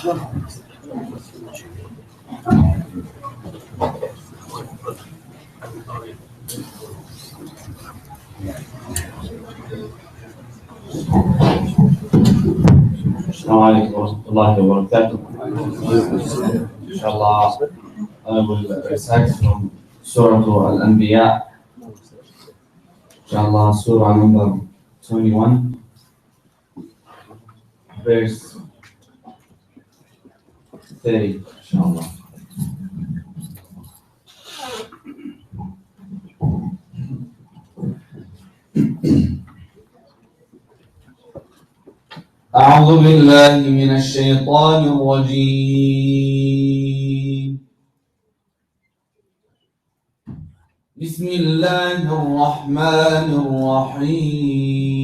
السلام عليكم ورحمة الله وبركاته. Inshallah, I will recite from Surah Al-Anbiya. Inshallah, Surah number 21, verse 30. Inshallah. أعوذ بالله من الشيطان الرجيم. بسم الله الرحمن الرحيم.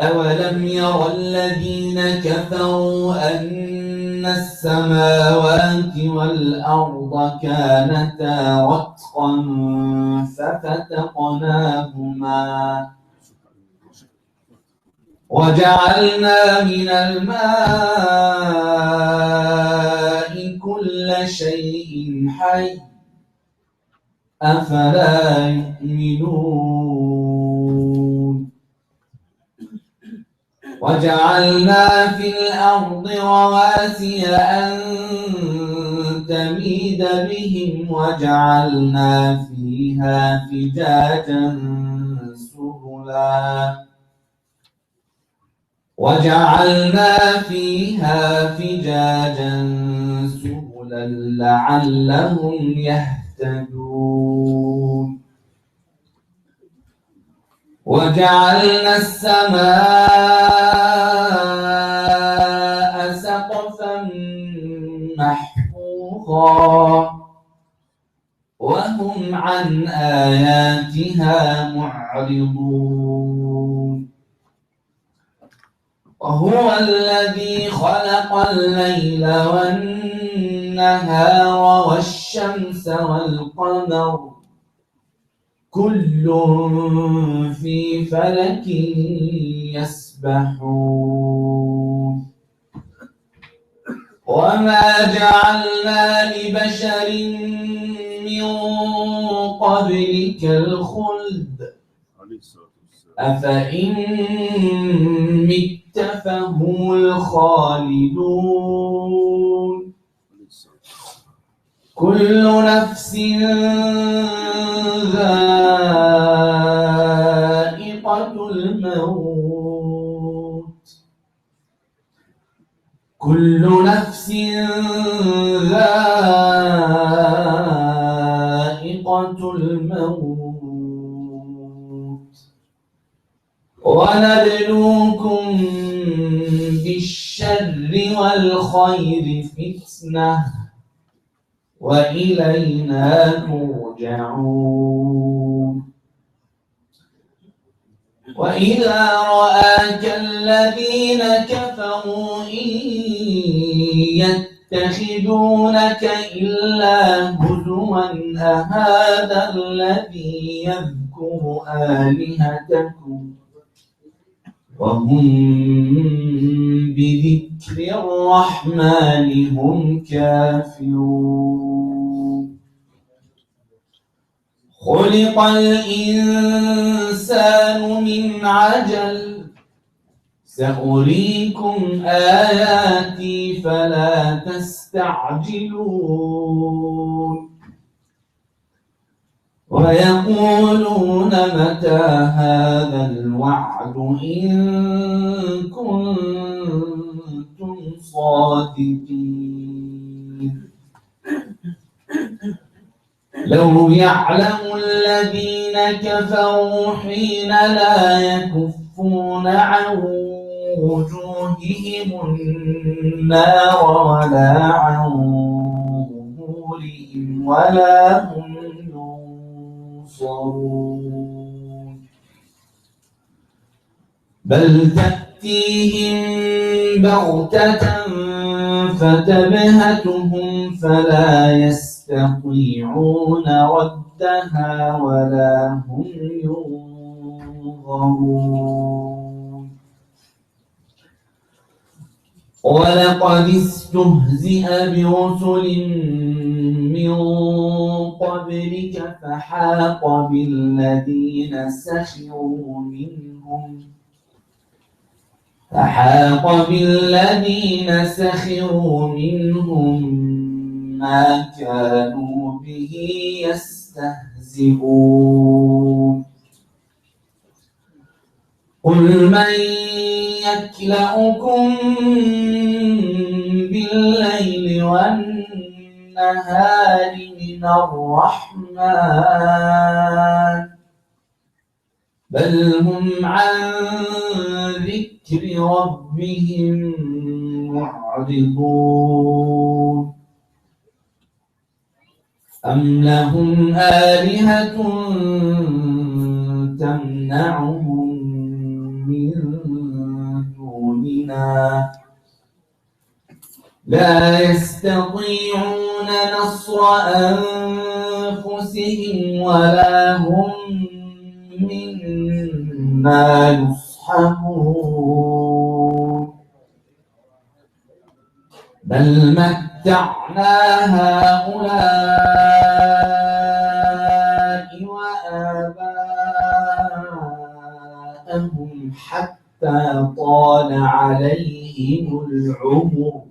أولم ير الذين كفروا أن السماوات والأرض كانتا رتقا ففتقناهما وجعلنا من الماء كل شيء حي أفلا يؤمنون وجعلنا في الأرض رواسي أن تميد بهم وجعلنا فيها فجاجا سبلا لعلهم يهتدون وجعلنا السماء سقفا محفوظا وهم عن آياتها معرضون وهو الذي خلق الليل والنهار والشمس والقمر كل في فلك يسبحون وما جعلنا لبشر من قبلك الخلد أفإن مت فهم الخالدون كل نفس ذائقة الموت كل نفس ذائقة الموت ونبلوكم بالشر والخير فتنة وإلينا ترجعون وإذا رآك الذين كفروا إن يتخذونك إلا هزوا أهذا الذي يذكر آلهتكم وهم بذكر الرحمن هم كافرون خلق الإنسان من عجل سأريكم آياتي فلا تستعجلون ويقولون متى هذا الوعد إن كنتم صادقين لو يعلم الذين كفروا حين لا يكفون عن وجوههم النار ولا عن ظهورهم ولا هم ينصرون بل تأتيهم بغتة فتبهتهم فلا يستطيعون ردها ولا هم ينظرون ولقد استهزئ برسل من قبلك فحاق بالذين سخروا منهم ما كانوا به يستهزئون قل من يكلؤكم بالليل والنهار من الرحمن بل هم عن ذكر ربهم معرضون أم لهم آلهة تمنعهم من دوننا لا يستطيعون نصر أنفسهم ولا هم منا يصحبون بل متعنا هؤلاء وآباءهم حتى طال عليهم العمر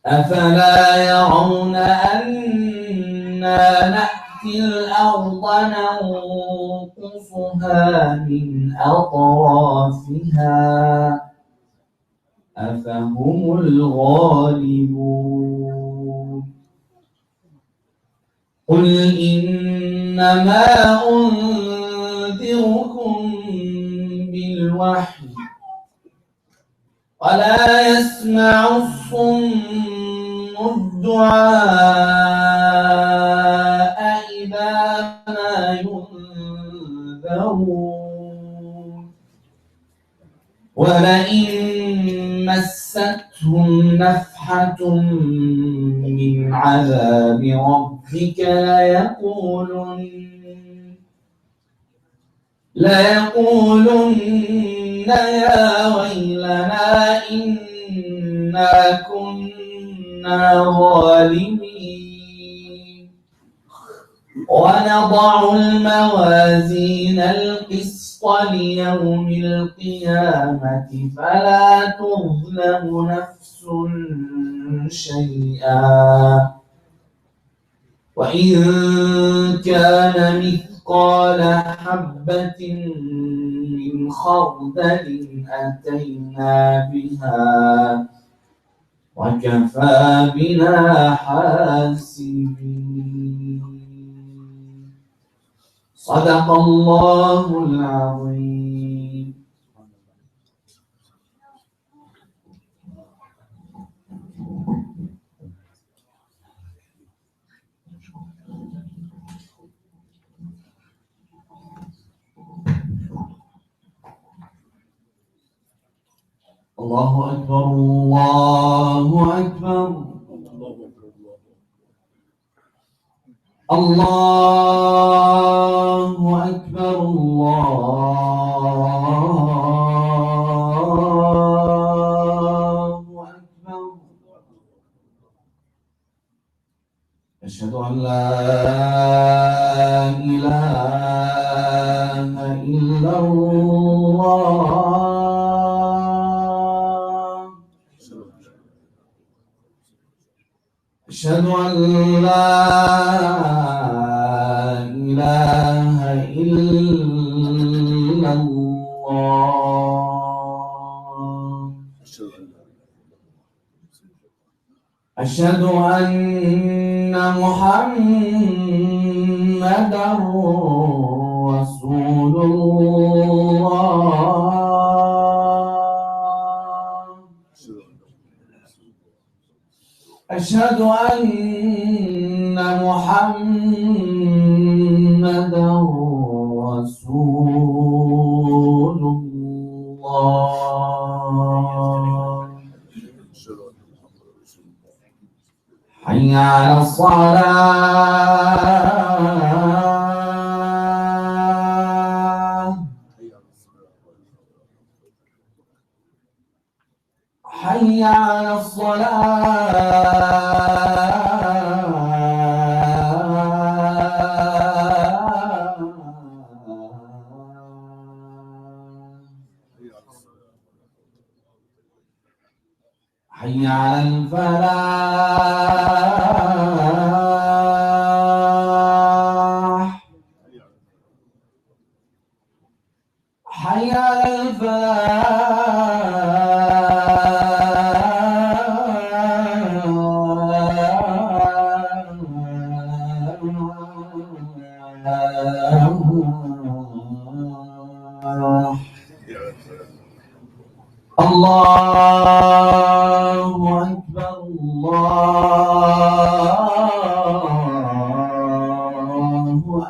أفلا يرون أنا نأتي الأرض ننقصها من أطرافها أفهم الغالبون قل إنما أنذركم بالوحي ولا يسمع الصم الدعاء إذا ما ينذرون ولئن مستهم نفحة من عذاب ربك ليقولن يا ويلنا إنا كنا ظالمين ونضع الموازين القسط ليوم القيامة فلا تظلم نفس شيئا وإن كان مثقال حبة من خردل أتينا بها وكفى بنا حاسبين صدق الله العظيم. الله أكبر الله أكبر الله أكبر الله أكبر أشهد أن لا إله إلا الله أشهد أن لا إله إلا الله أشهد أن محمدًا رسول الله أشهد أن محمدًا رسول الله حي على الصلاة حي على الصلاة حي على الفلاح حي على الفلاح الله أكبر الله أكبر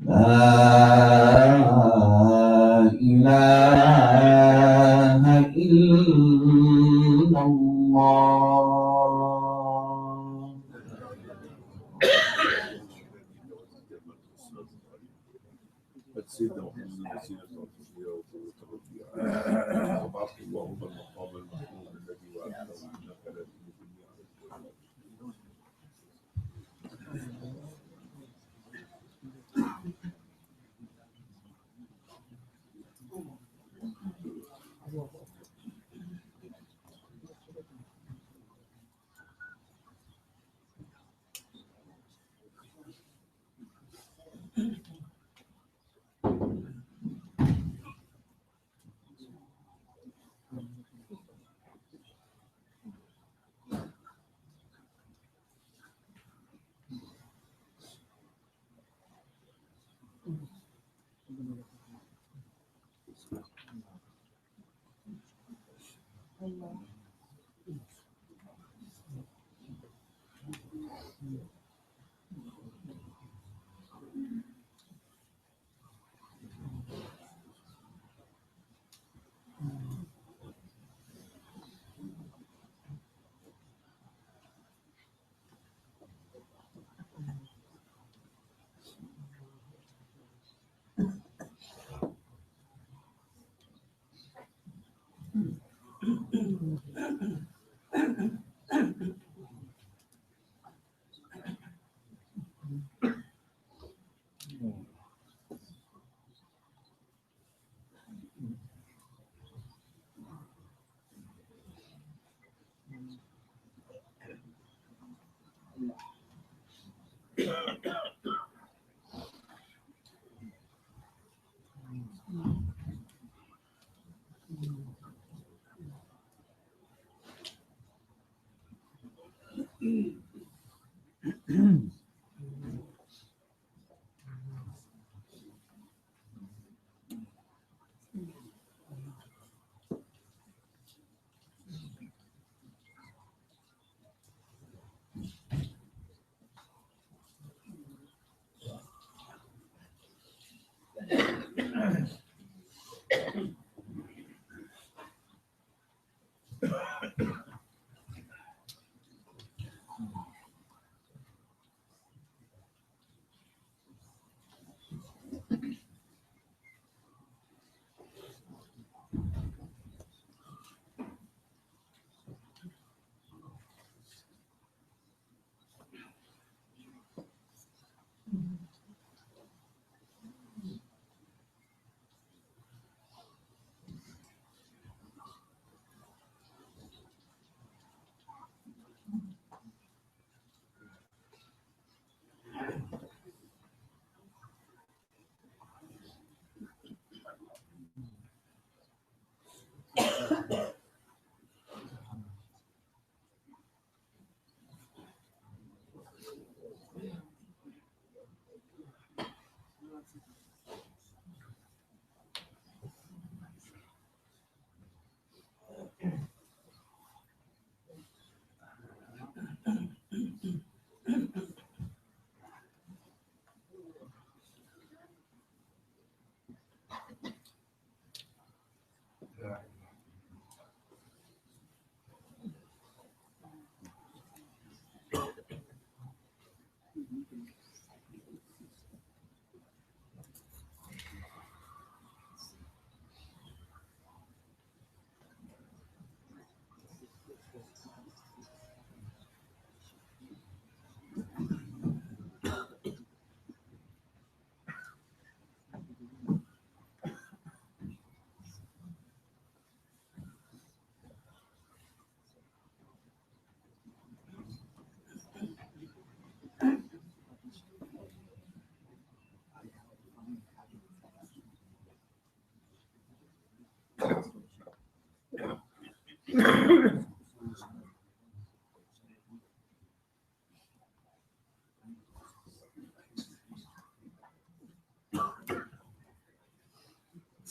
لا إله إلا الله. سيدنا محمد الوسيلة والفضيلة والرفيع وبعث اللهم المقام المحمود الذي وعدته انك لا تخلف الميعاد.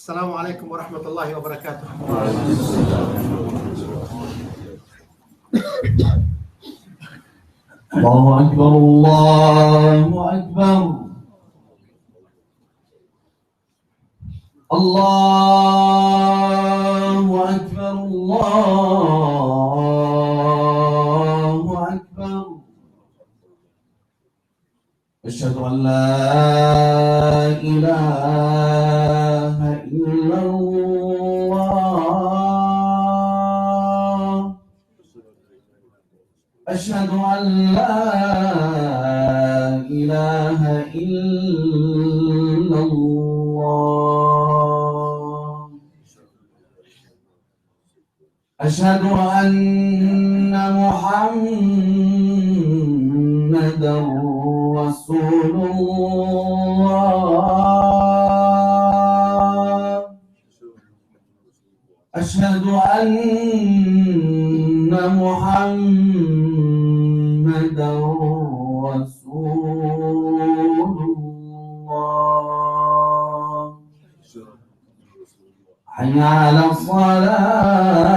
السلام عليكم ورحمة الله وبركاته. الله أكبر الله أكبر الله أكبر الله أكبر أشهد أن لا إله إلا الله أشهد أن لا إله إلا الله أشهد أن محمدًا رسول الله أشهد أن محمدًا رسول الله حي على الصلاة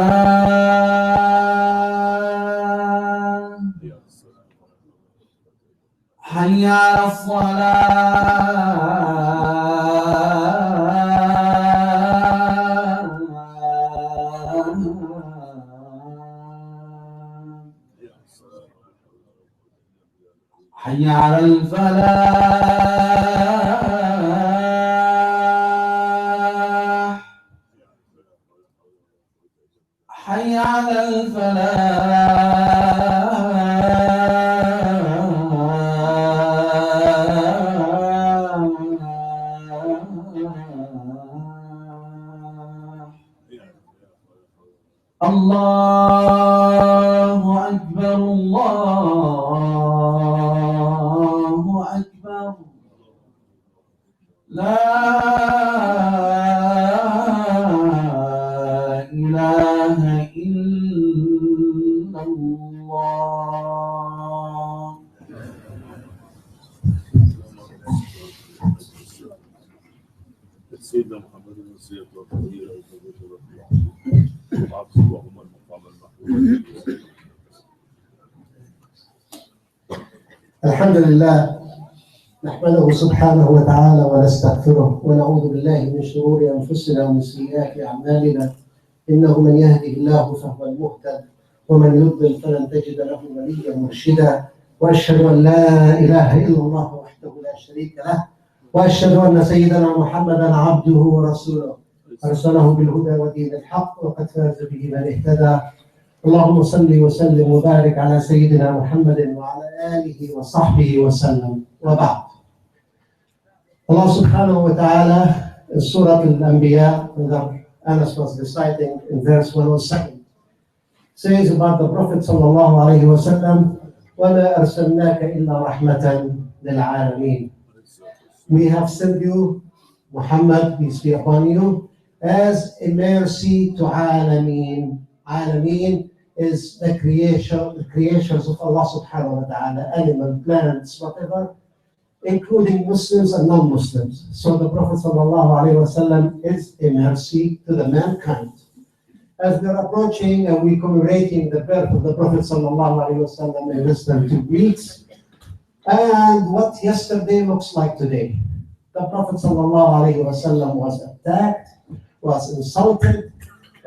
حي على الصلاة حي على الفلاح حي على الفلاح الله أكبر الله أكبر لا إله إلا الله سيدنا محمد الوسيلة والفضيلة وعبد اللهم المقام المحمود. الحمد لله نحمده سبحانه وتعالى ونستغفره ونعوذ بالله من شرور أنفسنا ومن سيئات أعمالنا إنه من يهده الله فهو المهتد ومن يضلل فلن تجد له وليا مرشدا وأشهد أن لا إله إلا الله وحده لا شريك له وأشهد أن سيدنا محمدا عبده ورسوله أرسله بالهدى ودين الحق وقد فاز به من اهتدى. اللهم صل وسلم وبارك على سيدنا محمد وعلى آله وصحبه وسلم وبعد. Allah subhanahu wa ta'ala in Surah Al-Anbiya, that Anas was reciting in verse 107, says about the Prophet sallallahu alayhi wa sallam, وَمَا أَرْسَلْنَاكَ إِلَّا رَحْمَةً لِلْعَالَمِينَ. We have sent you, Muhammad, peace be upon you, as a mercy to Alameen. Alameen is the creations of Allah subhanahu wa ta'ala, animal, plants, whatever, including Muslims and non-Muslims. So the Prophet sallallahu alaihi wasallam is a mercy to the mankind. As we're approaching and we're commemorating the birth of the Prophet sallallahu alaihi wasallam in less than 2 weeks, and what yesterday looks like today. The Prophet sallallahu alaihi wasallam was attacked, was insulted,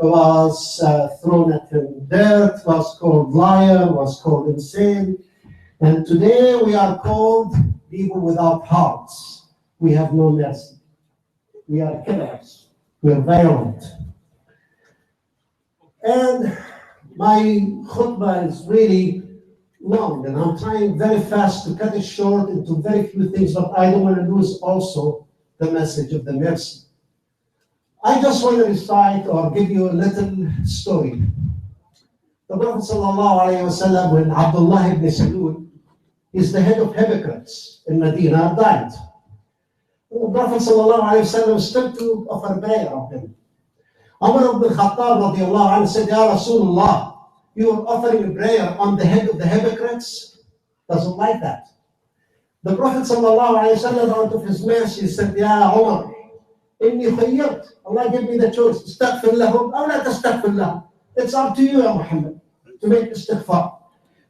was thrown at the dirt, was called liar, was called insane. And today we are called people without hearts. We have no mercy. We are killers. We are violent. And my khutbah is really long, and I'm trying very fast to cut it short into very few things, but I don't want to lose also the message of the mercy. I just want to recite or give you a little story. The Prophet ﷺ, when Abdullah ibn Salul is the head of hypocrites in Medina, died. The Prophet ﷺ stood to offer prayer of him. Umar ibn Khattab radiallahu anhu said, Ya Rasulullah, you are offering a prayer on the head of the hypocrites? Doesn't like that. The Prophet ﷺ, out of his mercy, said, Ya Umar, إني خيرت. Allah gave me the choice. استغفر لهم أو لا تستغفر لهم. It's up to you, Ya Muhammad, to make istighfar.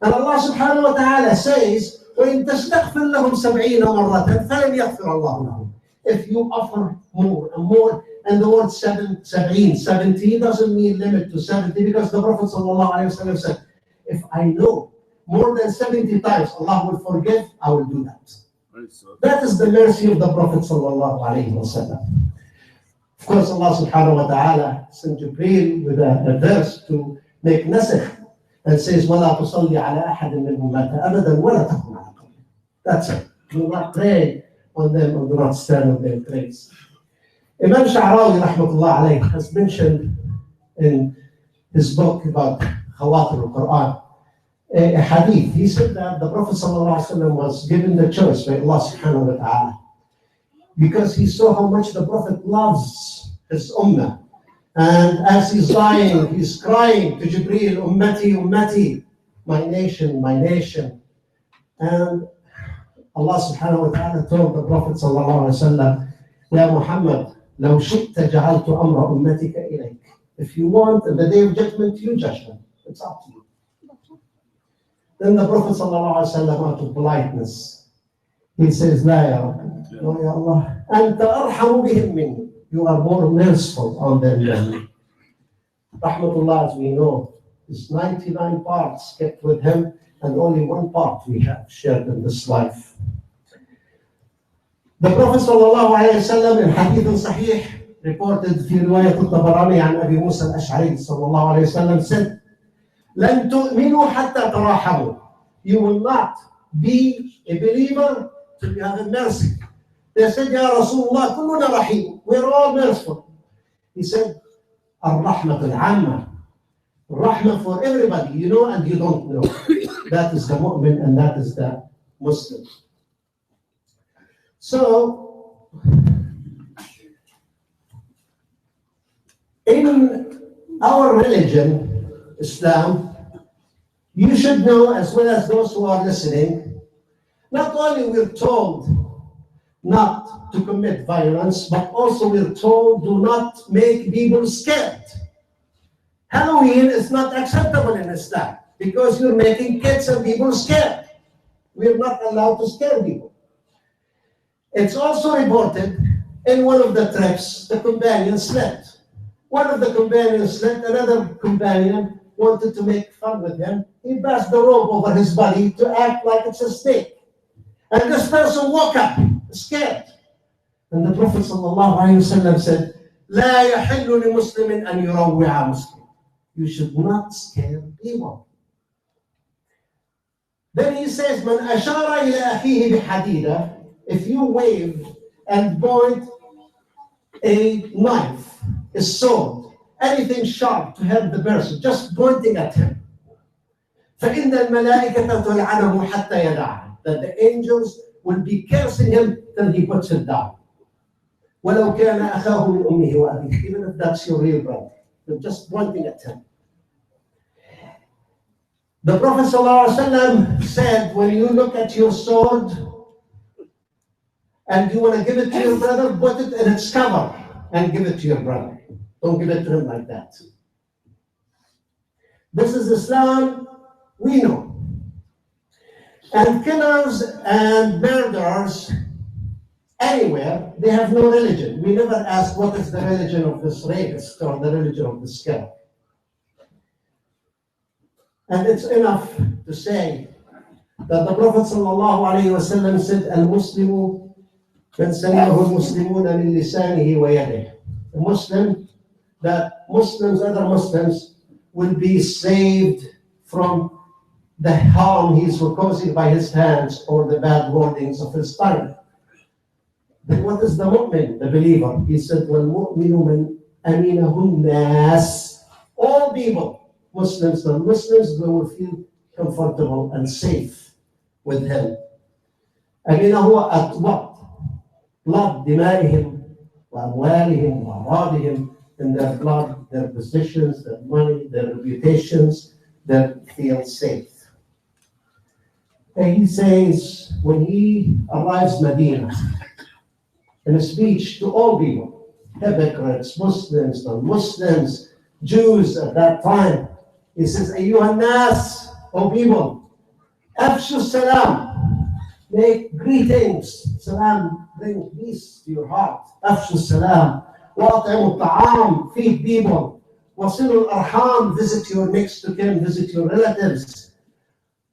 And Allah subhanahu wa ta'ala says, وإن تستغفر لهم 70 مرة فلن يغفر الله لهم. If you offer more and more, and the word 70 doesn't mean limit to 70, because the Prophet sallallahu alayhi wa sallam said, if I know more than 70 times Allah will forgive, I will do that. That is the mercy of the Prophet sallallahu alayhi wa sallam. Of course, Allah subhanahu wa ta'ala sent Jibreel with a verse to make nasikh, and says, وَلَا تُصَلِّ عَلَىٰ أَحَدٍ مِّنْهُمْ مَاتَ أَبَدًا وَلَا تَقُمْ عَلَىٰ قَبْرِهِ. That's it. Do not pray on them or do not stand on their graves. Imam Sha'rawi rahmatullah alayhi has mentioned in his book about Khawatir al-Quran a hadith. He said that the Prophet sallallahu alaihi wasallam was given the choice by Allah subhanahu wa ta'ala, because he saw how much the Prophet loves his ummah. And as he's dying, he's crying to Jibreel, Ummati, Ummati, my nation, my nation. And Allah subhanahu wa ta'ala told the Prophet sallallahu alayhi wa sallam, Ya Muhammad, لو شئت جعلت أمر أمتك إليك. If you want, in the day of judgment, you judge them. It's up to you. Then the Prophet sallallahu alayhi wa sallam, out of politeness, he says, لا يا رب, no ya Allah, أنت أرحم بهم مني. You are more merciful on them than me. Rahmatullah, as we know, is 99 parts kept with him, and only one part we have shared in this life. The Prophet sallallahu alayhi wa sallam in hadith sahih reported في رواية الطبراني عن أبي موسى الأشعري صلى الله عليه وسلم said, لن تؤمنوا حتى تراحموا. You will not be a believer till you have mercy. They said, Ya Rasulullah, كلنا رحيم. We're all merciful. He said, الرحمة العامة. Rahmah for everybody, you know and you don't know. That is the mu'min and that is the Muslim. So, in our religion, Islam, you should know, as well as those who are listening, not only we're told not to commit violence, but also we're told do not make people scared. Halloween is not acceptable in Islam because you're making kids and people scared. We're not allowed to scare people. It's also reported in one of the trips, the companion slept. One of the companions slept, another companion wanted to make fun with him. He passed the rope over his body to act like it's a snake. And this person woke up, scared. And the Prophet ﷺ said, لا يحل لمسلم أن يروع مسلم. You should not scare people. Then he says, من أشار إلى أخيه بحديدة. If you wave and point a knife, a sword, anything sharp to hurt the person, just pointing at him. فإن الملائكة تلعنه حتى يدعه. That the angels will be cursing him till he puts it down. ولو كان أخاه من أمه وأبيه. Even if that's your real brother, you're just pointing at him. The Prophet ﷺ said, when you look at your sword and you want to give it to your brother, put it in its cover and give it to your brother. Don't give it to him like that. This is Islam we know. And killers and murderers anywhere, they have no religion. We never ask what is the religion of this rapist or the religion of this killer. And it's enough to say that the Prophet ﷺ said, Al-Muslimu man salimahu al-Muslimuna min lisanihi wa yadihi. The Muslim, that Muslims, other Muslims, will be saved from the harm he's causing by his hands or the bad wordings of his tongue. Then what is the mu'min, the believer? He said, وَالْمُؤْمِنُ مَنْ أَمِنَهُ النَّاسِ. All people, Muslims, non-Muslims, they will feel comfortable and safe with him. أمينه at what? Blood, دمائهم, وأموالهم, وأعراضهم, in their blood, their positions, their money, their reputations, they feel safe. And he says, when he arrives Medina, in a speech to all people, hypocrites, Muslims, non-Muslims, Jews at that time. He says, أيها الناس, O people, أفشوا السلام, make greetings. Salam, bring peace to your heart. أفشوا السلام. وأطعموا الطعام, feed people. وصلوا الأرحام, visit your next of kin, visit your relatives.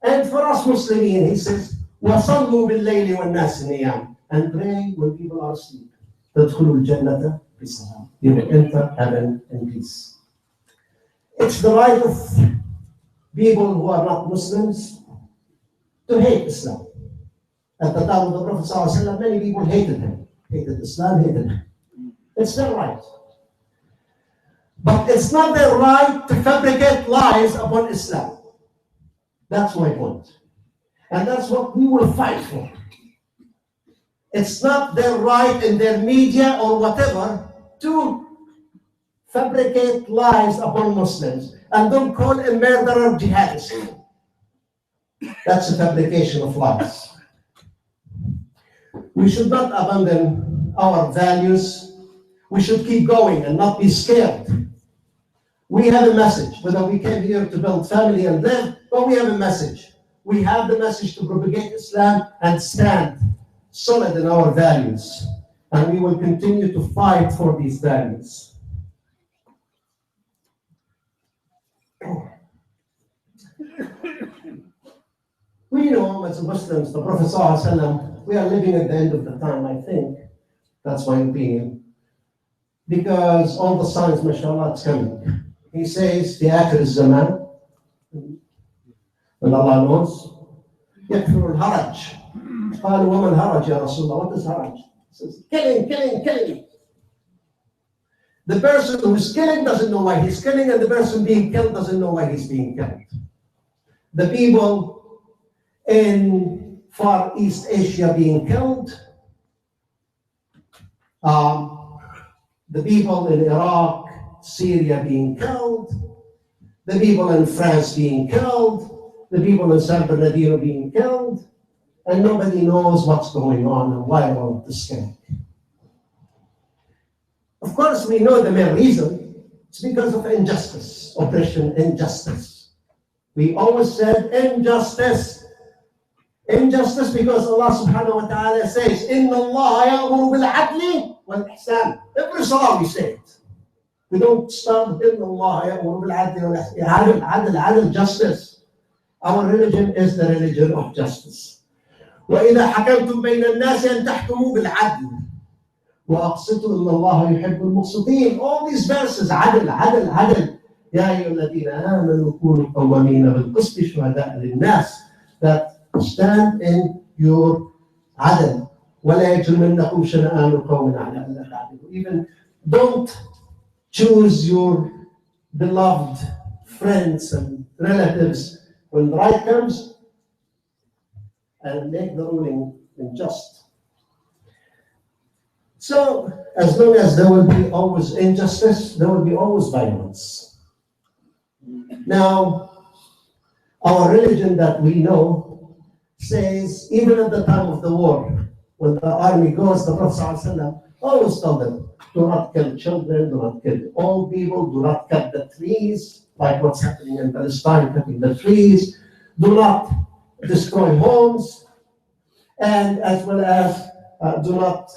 And for us Muslimin, he says, وصلوا بالليل والناس نيام, and pray when people are asleep. تدخلوا الجنة بسلام. You will enter heaven in peace. It's the right of people who are not Muslims to hate Islam. At the time of the Prophet ﷺ, many people hated him, hated Islam, hated him. It's their right. But it's not their right to fabricate lies upon Islam. That's my point. And that's what we will fight for. It's not their right in their media or whatever to fabricate lies upon Muslims. And don't call a murderer jihadist. That's a fabrication of lies. We should not abandon our values. We should keep going and not be scared. We have a message, whether we came here to build family and live, but we have a message. We have the message to propagate Islam and stand solid in our values. And we will continue to fight for these values. We know as Muslims, the Prophet ﷺ, we are living at the end of the time, I think. That's my opinion. Because all the signs, mashallah, it's coming. He says, the akhir zaman, and Allah knows, يكثر الهرج. قالوا وما الهرج يا رسول الله? What is haraj? He says, killing. The person who's killing doesn't know why he's killing, and the person being killed doesn't know why he's being killed. The people in Far East Asia being killed, the people in Iraq, Syria being killed, the people in France being killed, the people in San Bernardino being killed, and nobody knows what's going on and why all of this thing. Of course, we know the main reason. It's because of injustice, oppression, injustice. We always said injustice. Injustice because Allah subhanahu wa ta'ala says, إِنَّ اللَّهَ يَأْمُرُ بِالْعَدْلِ وَالْإِحْسَانِ. Every salah we say it. We don't start إِنَّ اللَّهَ يَأْمُرُ بِالْعَدْلِ وَالْإِحْسَانِ. عدل, justice. Our religion is the religion of justice. وَإِذَا حَكَمْتُمْ بَيْنَ النَّاسِ أَن تَحْكُمُوا بِالْعَدْلِ وَأَقْسِطُوا إِنَّ اللَّهَ يُحِبُّ الْمُقْسِطِينَ. All these verses, عدل. يَا أَيُّهَا الَّذِينَ آمَنُوا كُونُوا قَوَّامِينَ بِالْقِسْطِ شُهَدَاءَ لِلنَّاسِ. That stand in your عدل. وَلَا يَجْرِمَنَّكُمْ شَنَآنُ قَوْمٍ عَلَىٰ أَلَّا تَعْدِلُوا. Even don't choose your beloved friends and relatives when the right comes and make the ruling unjust. So, as long as there will be always injustice, there will be always violence. Now, our religion that we know says, even at the time of the war, when the army goes, the Prophet ﷺ always told them, do not kill children, do not kill old people, do not cut the trees, like what's happening in Palestine, cutting the trees, do not destroy homes, and as well as do not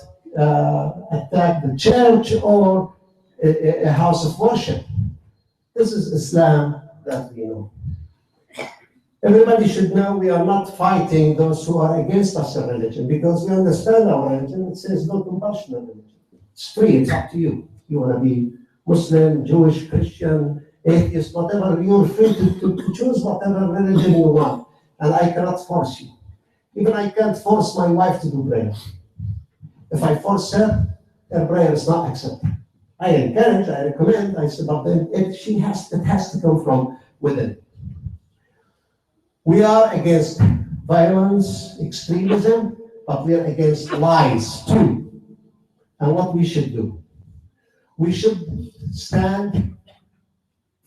attack the church or a house of worship. This is Islam that we know. Everybody should know we are not fighting those who are against us in religion, because we understand our religion. It says no compulsion in religion. It's free, it's up to you. You want to be Muslim, Jewish, Christian, atheist, whatever, you're free to choose whatever religion you want. And I cannot force you. Even I can't force my wife to do prayer. If I force her, her prayer is not accepted. I encourage, I recommend, I say, but then it has to come from within. We are against violence, extremism, but we are against lies too. And what we should do? We should stand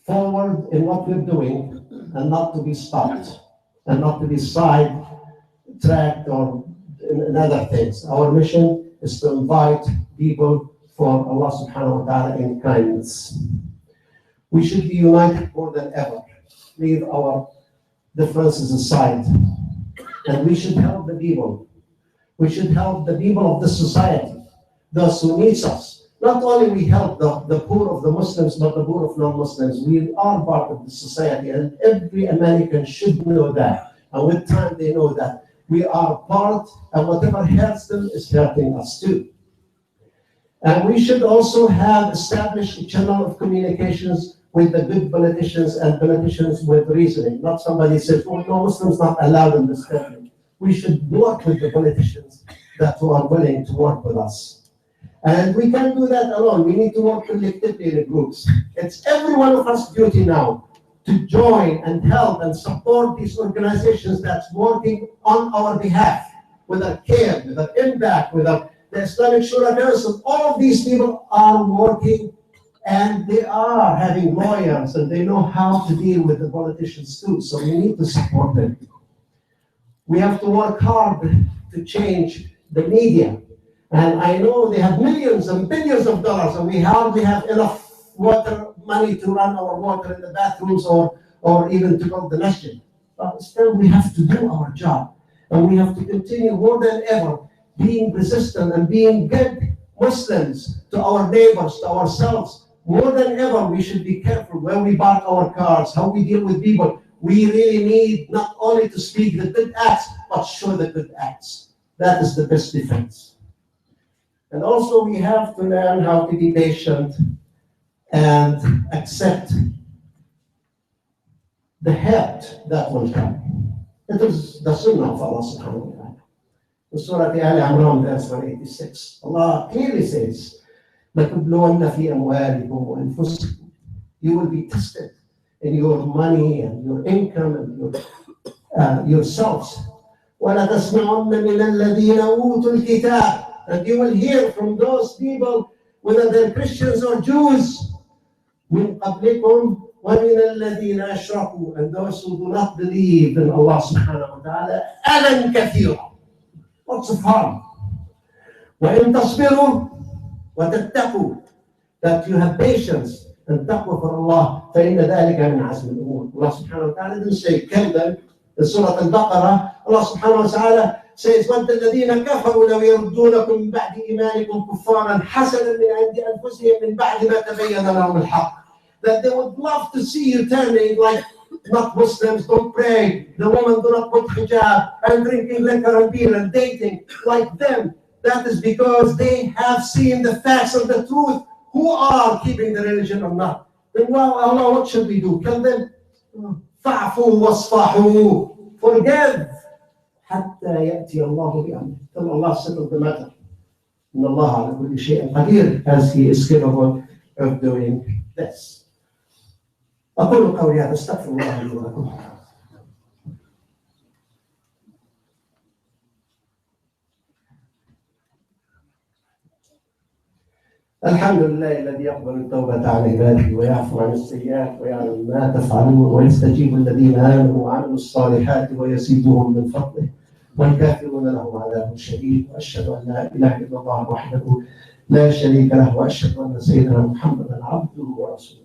forward in what we're doing and not to be stopped and not to be sidetracked or in other things. Our mission is to invite people for Allah subhanahu wa ta'ala in kindness. We should be united more than ever. Leave our differences aside. And we should help the people. We should help the people of the society, those who need us. Not only we help the poor of the Muslims, but the poor of non-Muslims. We are part of the society, and every American should know that. And with time, they know that we are part, and whatever hurts them is hurting us too. And we should also have established a channel of communications with the good politicians and politicians with reasoning. Not somebody says, oh, no, Muslims not allowed in this country. We should work with the politicians that who are willing to work with us. And we can't do that alone. We need to work collectively in groups. It's every one of us duty now to join and help and support these organizations that's working on our behalf, with our care, with our impact, with the Islamic Shura Council. All of these people are working, and they are having lawyers, and they know how to deal with the politicians too. So we need to support them. We have to work hard to change the media. And I know they have millions and billions of dollars, and we hardly have enough money to run our water in the bathrooms or even to build the masjid. But still, we have to do our job. And we have to continue more than ever being resistant and being good Muslims to our neighbors, to ourselves. More than ever, we should be careful where we park our cars, how we deal with people. We really need not only to speak the good acts, but show the good acts. That is the best defense. And also, we have to learn how to be patient and accept the hurt that will come. It is the sunnah of Allah subhanahu wa ta'ala. In Surah Al-Imran, verse 186, Allah clearly says, لَتُبْلُوَنَّ فِي أَمْوَالِكُمْ وَأَنفُسِكُمْ. You will be tested in your money and your income and yourselves. وَلَتَسْمَعُنَّ مِنَ الَّذِينَ أُوتُوا الْكِتَابَ. And you will hear from those people, whether they're Christians or Jews, مِنْ قَبْلِكُمْ وَمِنَ الَّذِينَ أَشْرَكُوا. And those who do not believe in Allah subhanahu wa ta'ala, أَذًا كَثِيرًا. Lots of harm. وَإِن تَصْبِرُوا وَتَتَّقُوا. That you have patience and taqwa for Allah, فَإِنَّ ذَلِكَ مِنْ عَزْمِ الْأُمُورِ. Allah subhanahu wa ta'ala didn't say kill them. In Surah Al-Baqarah, Allah subhanahu wa ta'ala says, وَأَنْتَ الَّذِينَ كَفَرُوا لَوْ يَرُدُّونَكُمْ مِنْ بَعْدِ إِيمَانِكُمْ كُفَّارًا حَسَدًا مِنْ عِنْدِ أَنفُسِهِمْ مِنْ بَعْدِ مَا تَبَيَّنَ لَهُمُ الْحَقُّ. That they would love to see you turning like not Muslims, don't pray, the women do not put hijab, and drinking liquor and beer and dating like them. That is because they have seen the facts of the truth, who are keeping the religion or not. Then, well, Allah, what should we do? Kill them? فَعْفُوا وَاصْفَحُوا. Forgive. حَتَّى يَأْتِيَ اللَّهُ بِأَمْرِهِ. Till Allah settle the matter. إِنَّ اللَّهَ عَلَى كُلِّ شَيْءٍ قَدِيرٌ, as He is capable of doing this. أقول قولي هذا أستغفر الله لي ولكم. الحمد لله الذي يقبل التوبة عن عباده ويعفو عن السيئات ويعلم ما تفعلون ويستجيب الذين آمنوا وعملوا الصالحات ويزيدهم من فضله والكافرون لهم عذاب شديد. وأشهد أن لا إله إلا الله وحده لا شريك له وأشهد أن سيدنا محمدا عبده ورسوله.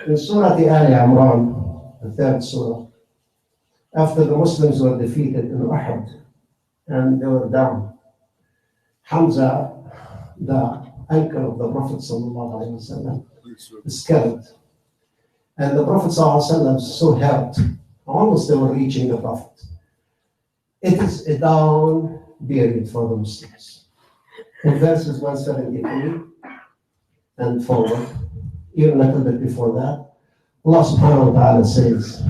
In Surah Al-Imran, the third surah, after the Muslims were defeated in Uhud and they were down, Hamza, the uncle of the Prophet ﷺ, is killed. And the Prophet ﷺ is so hurt, almost they were reaching the Prophet. It is a down period for the Muslims. In verses 173 and forward, even a little bit before that, Allah subhanahu wa ta'ala says,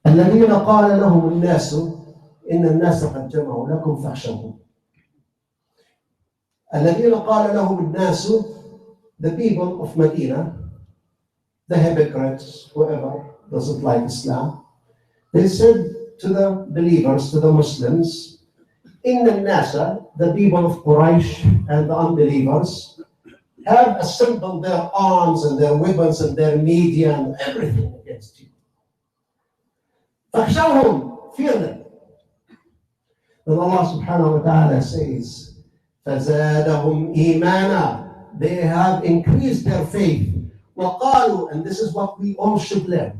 الذين قال لهم الناس إن الناس قد جمعوا لكم فاخشوهم. الذين قال لهم الناس, the people of Medina, the hypocrites, whoever doesn't like Islam, they said to the believers, to the Muslims, إن الناس, the people of Quraysh and the unbelievers, have assembled their arms and their weapons and their media and everything against you. فاخشوهم, fear them. Then Allah subhanahu wa ta'ala says, فَزَادَهُمْ إِيمَانًا. They have increased their faith. وَقَالُوا, and this is what we all should learn.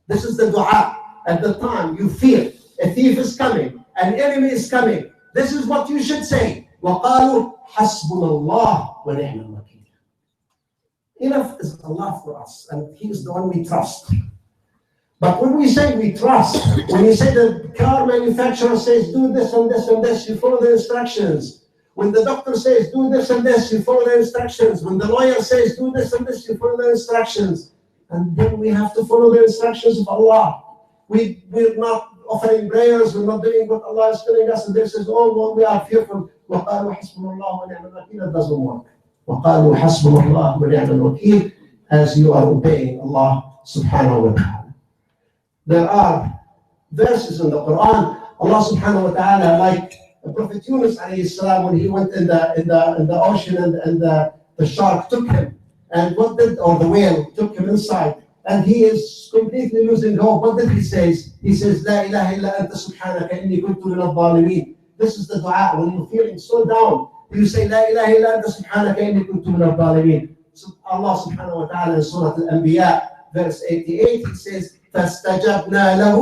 This is the dua. At the time you fear a thief is coming, an enemy is coming, this is what you should say. وَقَالُوا حَسْبُنَا اللَّهُ وَنِعْمَ الْوَكِيلُ. Enough is Allah for us, and He is the one we trust. But when we say we trust, when you say the car manufacturer says do this and this and this, you follow the instructions. When the doctor says do this and this, you follow the instructions. When the lawyer says do this and this, you follow the instructions. And then we have to follow the instructions of Allah. We're not offering prayers, we're not doing what Allah is telling us, and this is all what we are fearful. وَقَالُوا حَسْبُنَا اللَّهُ وَنِعْمَ الْوَكِيلُ. It doesn't work. وَقَالُوا حَسْبُنَا اللَّهُ وَنِعْمَ الْوَكِيلُ, as you are obeying Allah subhanahu wa ta'ala. There are verses in the Quran, Allah subhanahu wa ta'ala, like Prophet Yunus alayhi salam, when he went in the ocean and the shark took him, and or the whale took him inside, and he is completely losing hope. What did he say? He says, La ilaha illa anta subhanaka inni kuntu min al-zalimin. This is the dua. When you're feeling so down, you say, La ilaha illa anta subhanaka inni kuntu min al-zalimin. So Allah subhanahu wa ta'ala in Surah Al-Anbiya, verse 88, he says, فَاسْتَجَبْنَا لَهُ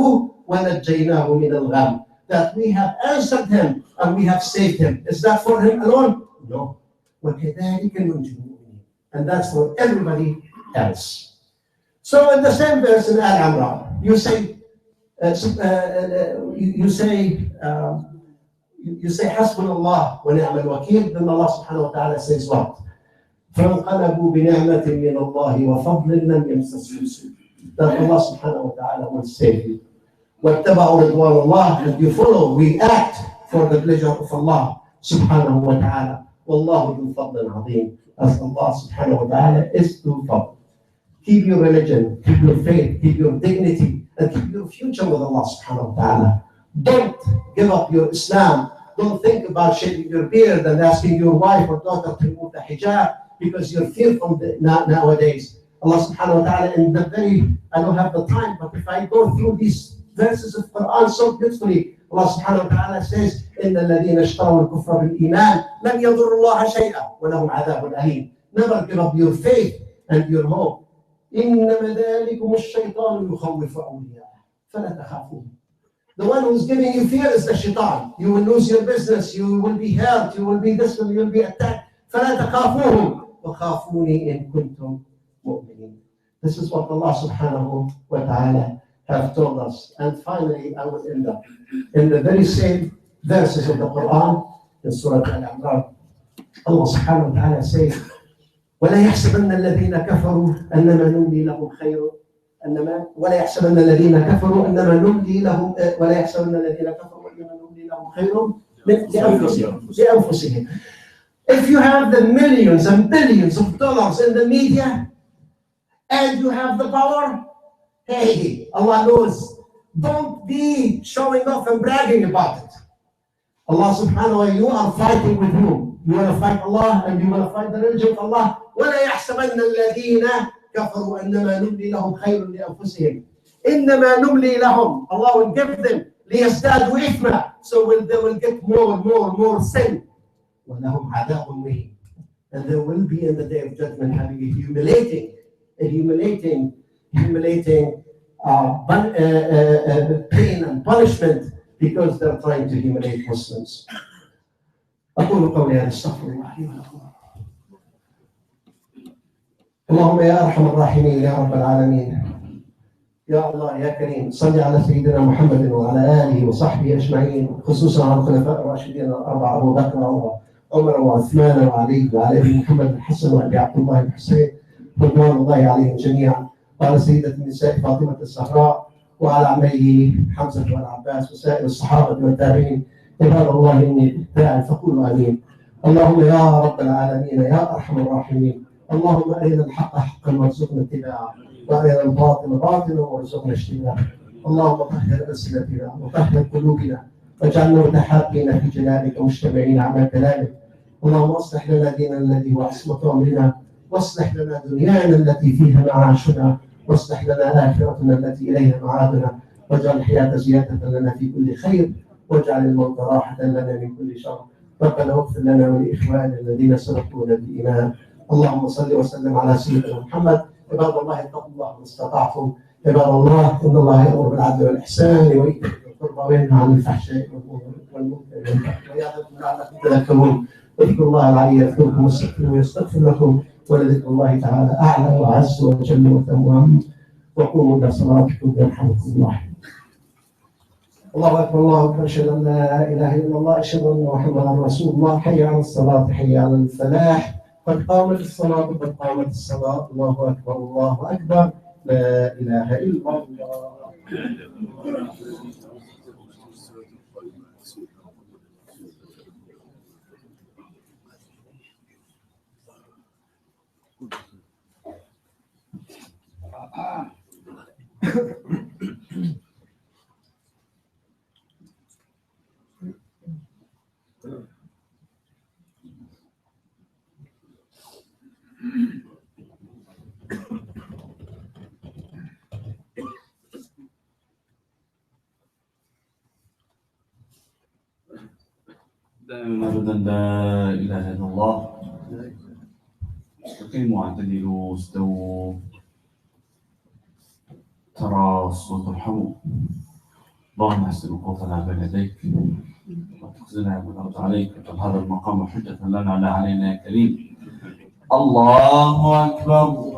وَنَجَّيْنَاهُ مِنَ الْغَمِّ. That we have answered him and we have saved him. Is that for him alone? No. وَكَذَلِكَ نُنْجِي الْمُؤْمِنِينَ. And that's for everybody else. So in the same verse in Al-Imran, you say حسبنا الله ونعم الوكيل. Then Allah subhanahu wa ta'ala says what? فَانْقَلَبُوا بِنِعْمَةٍ مِّنَ اللَّهِ وَفَضْلٍ لَمْ يَمْسَسْهُمْ سُوءٌ. That Allah subhanahu wa ta'ala will save you. وَاتَّبَعُوا رِضْوَانَ اللَّهِ. And you follow, we act for the pleasure of Allah subhanahu wa ta'ala. وَاللَّهُ ذُو فَضْلٍ عَظِيمٍ. As Allah subhanahu wa ta'ala is ذو فضل. Keep your religion, keep your faith, keep your dignity, and keep your future with Allah subhanahu wa ta'ala. Don't give up your Islam. Don't think about shaving your beard and asking your wife or daughter to remove the hijab because you're fearful nowadays. Allah subhanahu wa ta'ala, I don't have the time, but if I go through these verses of Quran so beautifully, Allah subhanahu wa ta'ala says, إِنَّ الَّذِينَ اشْتَرَوُا الْكُفْرَ بِالْإِيمَانِ لَمْ يَضُرُّوا اللَّهَ شَيْئًا وَلَهُمْ عَذَابٌ أَلِيمٌ. Never give up your faith and your hope. إِنَّمَا ذَلِكُمُ الشَّيْطَانُ يُخَوِّفُ أَوْلِيَاءَهُ فَلَا تَخَافُوهُ. The one who's giving you fear is the shaitan. You will lose your business, you will be hurt, you will be this, you will be attacked. فَلَا تَخَافُوهُ وَخَافُونِي إِن كُنتُم مُؤْمِنِينَ. This is what Allah subhanahu wa ta'ala have told us. And finally, I will end up in the very same verses of the Quran in Surah Al-Imran. Allah subhanahu wa ta'ala says, ولا يحسبن الذين كفروا أنما نملي لهم خير ولا يحسبن الذين كفروا أنما نملي لهم ولا يحسبن الذين كفروا أنما نملي لهم خير لأنفسهم. If you have the millions and billions of dollars in the media and you have the power, hey, Allah knows. Don't be showing off and bragging about it. Allah subhanahu wa ta'ala, you are fighting with whom? You want to fight Allah and you want to fight the religion of Allah. وَلَا يَحْسَبَنَّ الَّذِينَ كَفَرُوا أَنَّمَا نُمْلِي لَهُمْ خَيْرٌ لِأَنفُسِهِمْ. إِنَّمَا نُمْلِي لَهُمْ. Allah will give them لِيَزْدَادُوا إِثْمًا. So they will get more sin. وَلَهُمْ عَذَابٌ مُهِينٌ. And they will be in the day of judgment having a humiliating pain and punishment because they're trying to humiliate Muslims. أقول قولي هذا استغفر الله لي ولكم. اللهم يا أرحم الراحمين يا رب العالمين يا الله يا كريم صل على سيدنا محمد وعلى آله وصحبه أجمعين خصوصا على الخلفاء الراشدين الأربعة أبو بكر وعمر وعثمان وعلي وعلى أبي محمد الحسن وأبي عبد الله الحسين رضوان الله عليهم جميعا وعلى سيدة النساء فاطمة الزهراء وعلى عميه حمزة والعباس وسائر الصحابة والتابعين. عباد الله إني داع فقولوا آمين. اللهم يا رب العالمين يا أرحم الراحمين اللهم أرنا الحق حقا وارزقنا اتباعه وأرنا الباطل باطلا وارزقنا اجتنابه. اللهم طهر ألسنتنا وطهر قلوبنا واجعلنا متحابين في جلالك مجتمعين على كلامك. اللهم اصلح لنا ديننا الذي هو عصمة أمرنا واصلح لنا دنيانا التي فيها معاشنا واصلح لنا آخرتنا التي إليها معادنا واجعل الحياة زيادة لنا في كل خير واجعل الموت راحة لنا من كل شر. ربنا اغفر لنا ولإخواننا الذين سبقونا بالإيمان. اللهم صل وسلم على سيدنا محمد. عباد الله اتقوا الله ما استطعتم. عباد الله إن الله يأمر بالعدل والإحسان وإيتاء ذي القربى وينهى عن الفحشاء والمنكر والبغي ويعظكم لعلكم تذكرون. اذكروا الله العلي يذكركم واستغفروه يستغفر لكم ولذكر الله تعالى أعلى وأعز وأجل وأتم. وقوموا إلى صلاتكم يرحمكم الله. الله أكبر الله أكبر. أشهد أن لا إله إلا الله أشهد أن محمدا رسول الله. حي على الصلاة حي على الفلاح قد قامت الصلاة قد قامت الصلاة. الله أكبر الله أكبر. لا إله إلا الله. دائما أبدا لا إله إلا الله. استقيموا واعتدلوا استووا تراصوا ترحموا. اللهم احسن وقوفنا بين يديك وتخزنا بالأرض عليك وجعل هذا المقام حجة لنا لا علينا يا كريم. الله أكبر.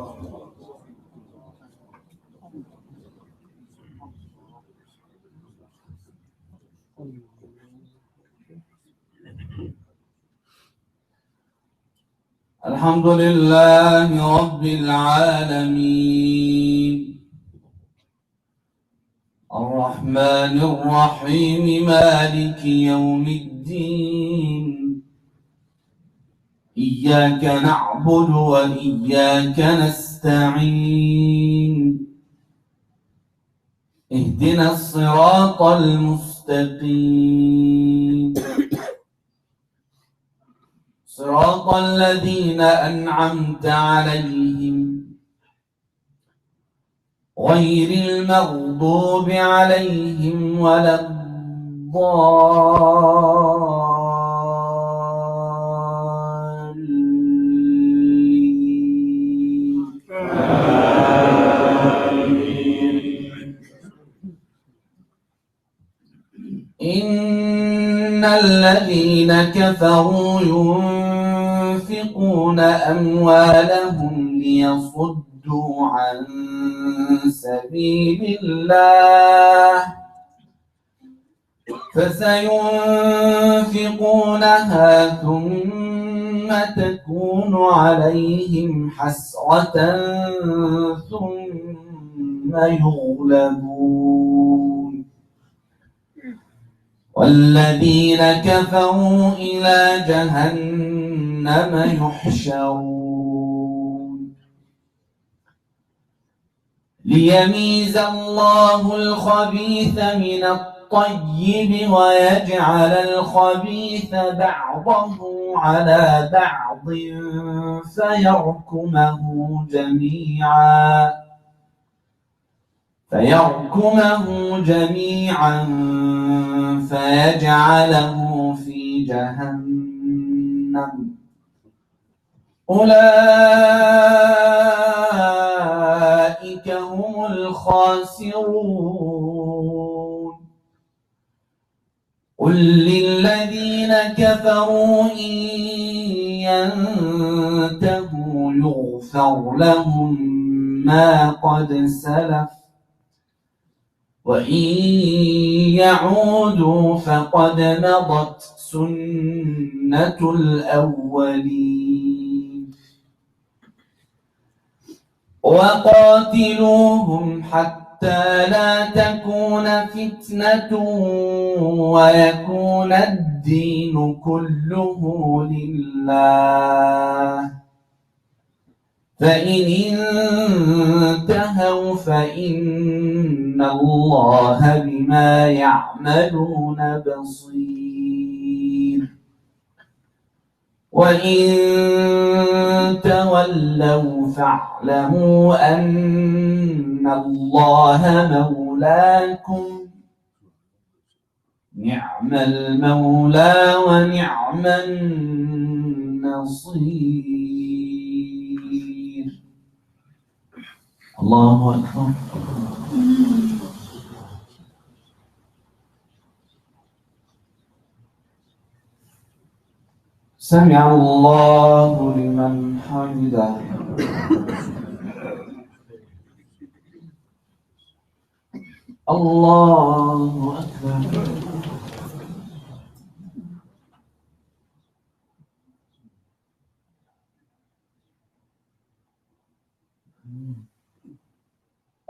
الحمد لله رب العالمين الرحمن الرحيم مالك يوم الدين. إياك نعبد وإياك نستعين. اهدنا الصراط المستقيم صراط الذين أنعمت عليهم غير المغضوب عليهم ولا الضالين. إن الذين كفروا ينفقون أموالهم ليصدوا عن سبيل الله فسينفقونها ثم تكون عليهم حسرة ثم يغلبون والذين كفروا إلى جهنم يحشرون ليميز الله الخبيث من الطيب ويجعل الخبيث بعضه على بعض فيركمه جميعا فيجعله في جهنم أولئك هم الخاسرون. قل للذين كفروا إن ينتهوا يغفر لهم ما قد سلف وإن يعودوا فقد مضت سنة الأولين. وقاتلوهم حتى لا تكون فتنة ويكون الدين كله لله فإن انتهوا فإن الله بما يعملون بصير وإن تولوا فاعلموا أن الله مولاكم نعم المولى ونعم النصير. الله أكبر. سمع الله لمن حمده. الله أكبر.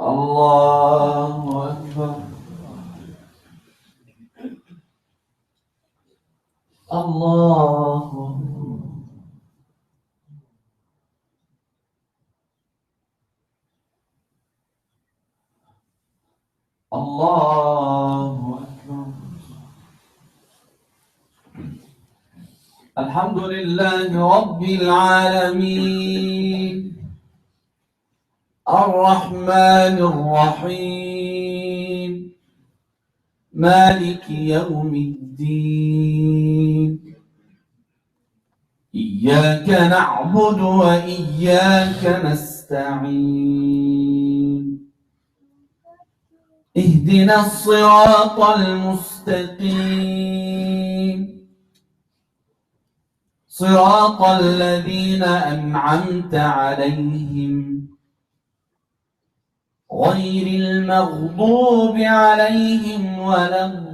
الله أكبر. الله أكبر. الله أكبر. الحمد لله رب العالمين الرحمن الرحيم مالك يوم الدين. إياك نعبد وإياك نستعين. اهدنا الصراط المستقيم صراط الذين أنعمت عليهم غير المغضوب عليهم ولا الضالين.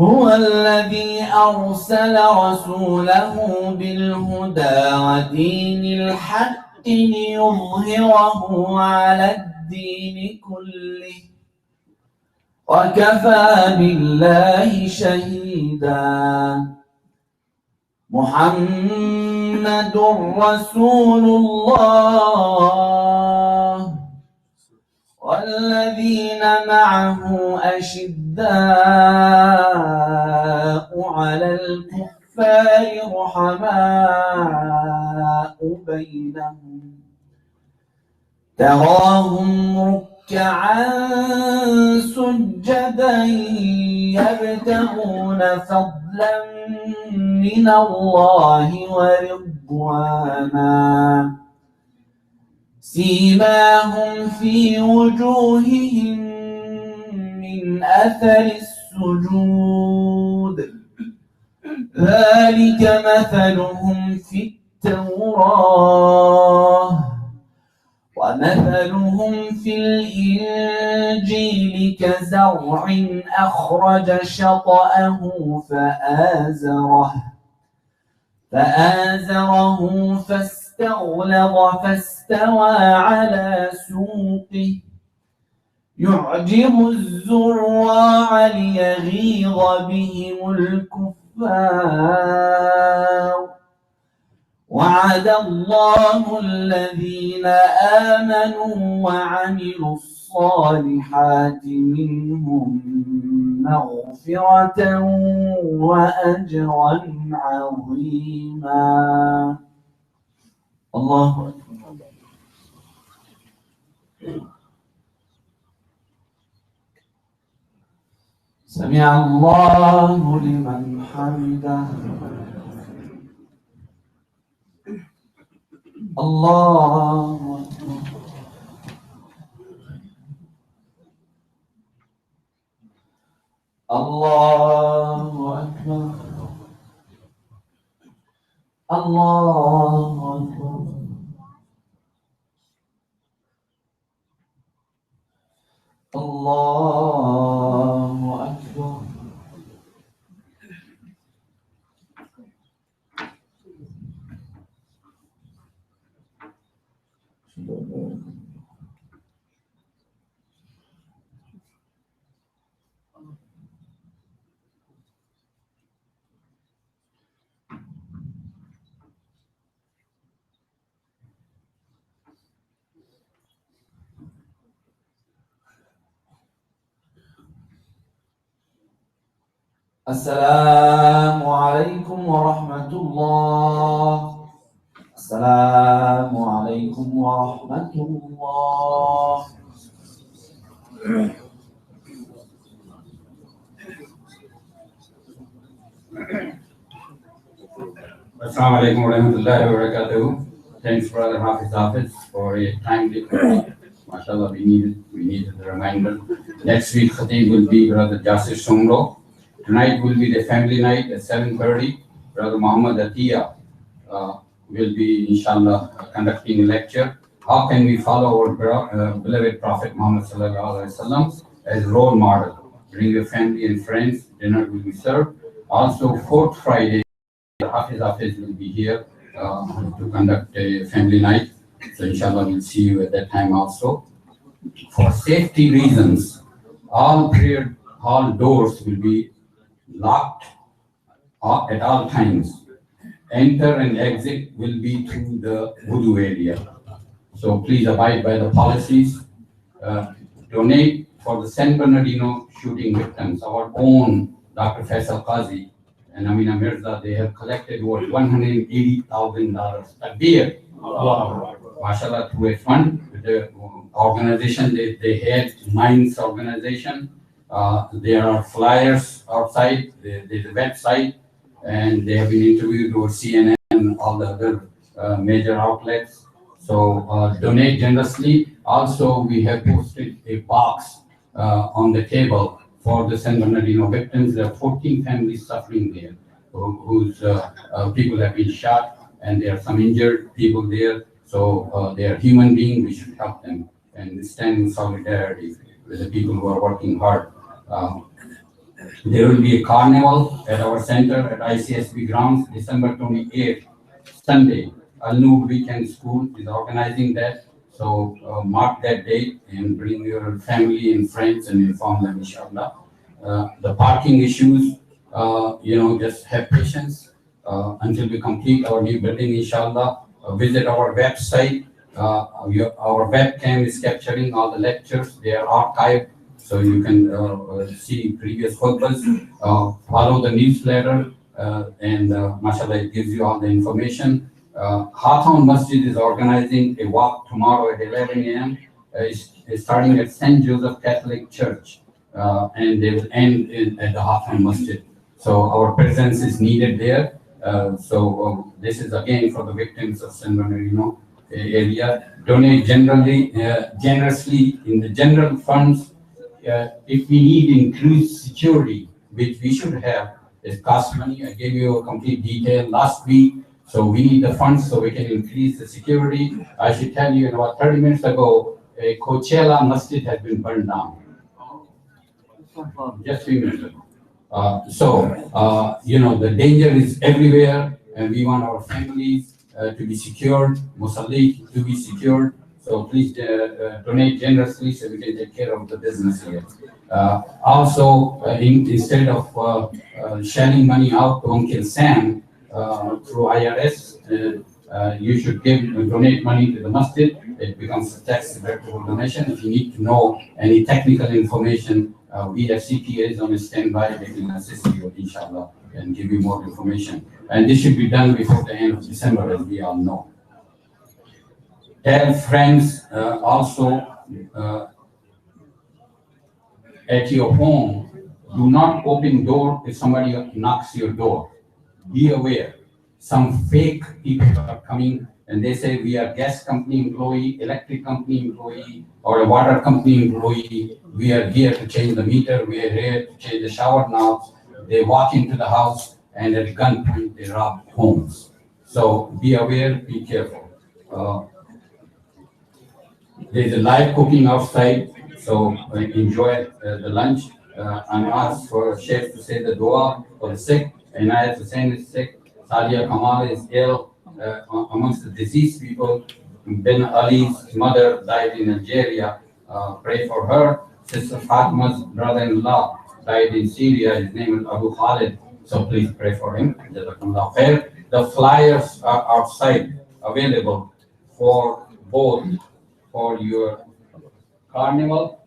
هو الذي أرسل رسوله بالهدى ودين الحق ليظهره على الدين كله وكفى بالله شهيدا. محمد رسول الله والذين معه أشداء على الكفار رحماء بينهم تراهم ركعا سجدا يبتغون فضلا من الله ورضوانا سيماهم في وجوههم من أثر السجود ذلك مثلهم في التوراة ومثلهم في الإنجيل كزرع أخرج شطأه فآزره فاستغلظ فاستوى على سوقه يعجب الزراع ليغيظ بهم الكفار. وعد الله الذين آمنوا وعملوا الصالحات منهم مغفرة وأجرا عظيما. الله أكبر. سمع الله لمن حمده. الله أكبر. الله أكبر. الله أكبر. الله أكبر. السلام عليكم ورحمة الله. السلام عليكم ورحمة الله. Assalamu alaikum warahmatullahi wabarakatuh. Thanks, Brother Hafez Hafez, for a timely prayer. MashaAllah, we needed the reminder. Next week, Khatib will be Brother Jasir Sumro. Tonight will be the family night at 7:30. Brother Muhammad Atiyah will be, inshallah, conducting a lecture. How can we follow our beloved Prophet Muhammad sallallahu alaihi wasallam as role model? Bring your family and friends. Dinner will be served. Also, fourth Friday, Hafez Hafez will be here to conduct a family night. So inshallah we'll see you at that time also. For safety reasons, all prayer hall doors will be locked at all times. Enter and exit will be through the wudu area. So please abide by the policies. Donate for the San Bernardino shooting victims. Our own Dr. Faisal Qazi and Amina Mirza, they have collected over $180,000 a year. MashaAllah, through a fund with the organization they had, Minds organization. There are flyers outside, there's a website, and they have been interviewed over CNN and all the other major outlets. So donate generously. Also, we have posted a box on the table for the San Bernardino victims. There are 14 families suffering there, whose people have been shot, and there are some injured people there. So they are human beings. We should help them and stand in solidarity with the people who are working hard. There will be a carnival at our center at ICSB grounds, December 28th, Sunday. Al-Noor Weekend School is organizing that. So mark that date and bring your family and friends and inform them, inshallah. The parking issues, just have patience until we complete our new building, inshallah. Visit our website. Our webcam is capturing all the lectures. They are archived, so you can see previous khutbas. Follow the newsletter, and mashallah, it gives you all the information. Hawthorne Masjid is organizing a walk tomorrow at 11 a.m. It's starting at St. Joseph Catholic Church, and they will end at the Hawthorne Masjid. So our presence is needed there. This is again for the victims of San Bernardino area. Donate generously in the general funds. If we need increased security, which we should have, it costs money. I gave you a complete detail last week. So we need the funds so we can increase the security. I should tell you, about 30 minutes ago, a Coachella Masjid has been burned down. Just 3 minutes ago. The danger is everywhere, and we want our families to be secured, Musalli to be secured. So please donate generously so we can take care of the business here. Instead of shelling money out to Uncle Sam through IRS, you should donate money to the masjid. It becomes a tax deductible donation. If you need to know any technical information, we have CPAs on standby. They can assist you, inshallah, and give you more information. And this should be done before the end of December, as we all know. Tell friends also at your home, do not open door if somebody knocks your door. Be aware. Some fake people are coming and they say we are gas company employee, electric company employee, or a water company employee. We are here to change the meter. We are here to change the shower knobs. They walk into the house and at gunpoint they rob homes. So be aware, be careful. There's a live cooking outside, so enjoy the lunch. I'm asked for chef to say the dua for the sick. Inayat Hussain is sick. Sadia Kamal is ill. Amongst the deceased people, Ben Ali's mother died in Algeria. Pray for her. Sister Fatma's brother-in-law died in Syria. His name is Abu Khalid. So please pray for him. Jazakumullah khair. The flyers are outside, available for both for your carnival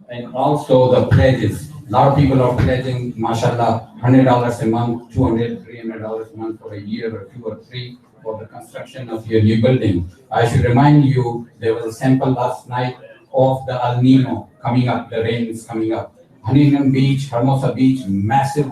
and also the pledges. A lot of people are pledging, mashallah, $100 a month, $200, $300 a month for a year or 2 or 3 for the construction of your new building. I should remind you, there was a sample last night of the El Nino coming up, the rain is coming up. Huntington Beach, Hermosa Beach, massive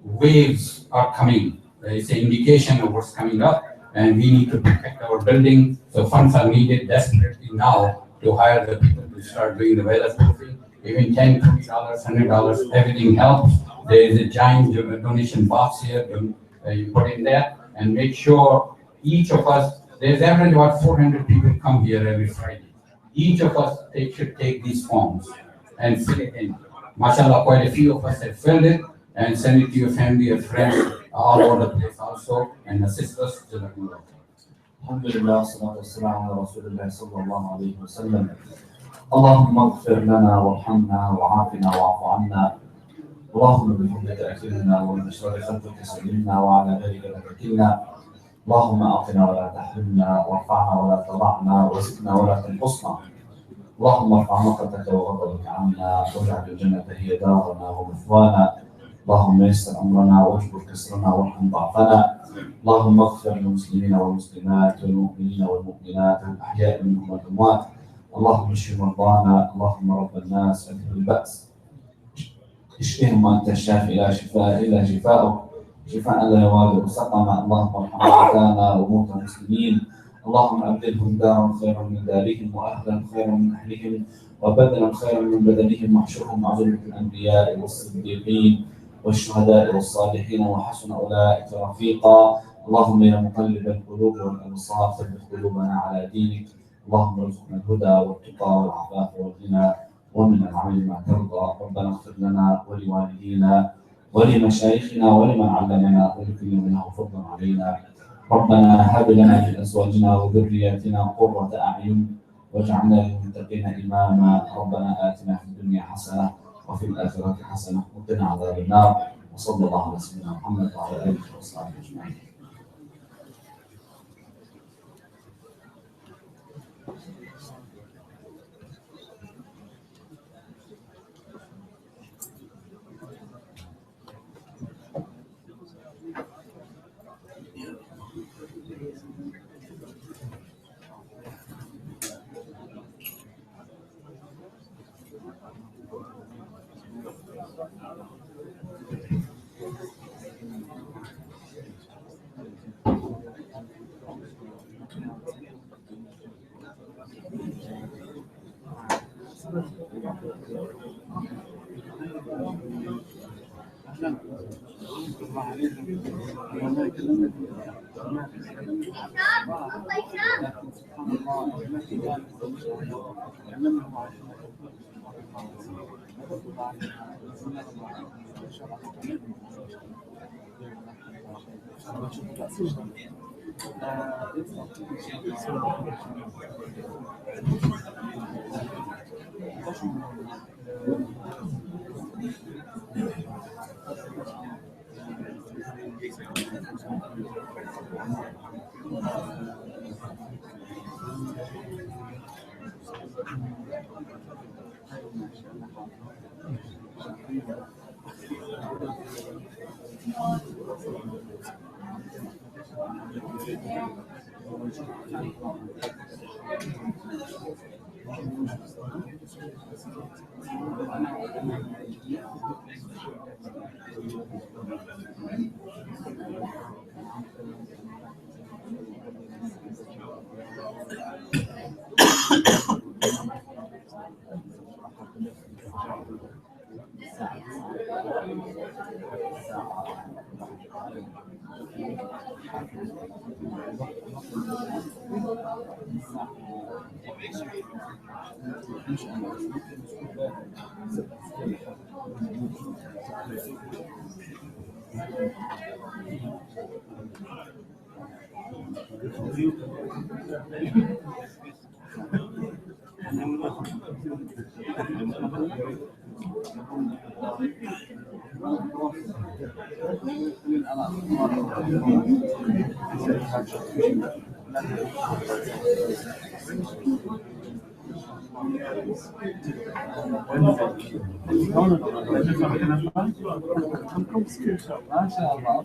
waves are coming. It's an indication of what's coming up, and we need to protect our building. So funds are needed desperately now to hire the people to start doing the weatherproofing. Even $10, $20, $100, everything helps. There is a giant donation box here. You put in there and make sure each of us, there's average about 400 people come here every Friday. Each of us should take these forms and fill it in. MashaAllah, quite a few of us have filled it and send it to your family or friends all over the place also and assist us. Alhamdulillah, salatu wassalamu ala Rasulillah sallallahu alayhi wa sallam. Allahumma ighfir lana warhamna wa'afina wa'afu anna. Allahumma bifadlika akrimna wa min sharri khalqika sallimna wa ala ghayrika la takilna. Allahumma a'tina wa la tahrimna warfa'na wa la tada'na wa zidna wa la tanqusna. اللهم ارفع مقتك وغضبك عنا واجعل الجنة هي دارنا ومثوانا. اللهم يسر امرنا واجبر كسرنا وارحم ضعفنا. اللهم اغفر للمسلمين والمسلمات والمؤمنين والمؤمنات الاحياء منهم والاموات. اللهم اشف مرضانا. اللهم رب الناس اذهب الباس اشفهم وانت الشافي لا شفاء الا شفاؤك شفاء لا يغادر سقما. اللهم ارحم موتانا وموتى المسلمين. اللهم أبدلهم دارا خيرا من دارهم وأهلا خيرا من أهلهم وبدلا خيرا من بدنهم واحشرهم مع زمرة الأنبياء والصديقين والشهداء والصالحين وحسن أولئك رفيقا. اللهم يا مقلب القلوب والأبصار ثبت قلوبنا على دينك. اللهم ارزقنا الهدى والتقى والعفاف والغنى ومن العمل ما ترضى. ربنا اغفر لنا ولوالدينا ولمشايخنا ولمن علمنا ولكل من له فضل علينا. ربنا هب لنا من ازواجنا وذرياتنا قرة اعين واجعلنا للمتقين اماما. ربنا اتنا في الدنيا حسنه وفي الاخره حسنه وقنا عذاب النار. وصلى الله على سيدنا محمد وعلى اله وصحبه اجمعين. ما شاء الله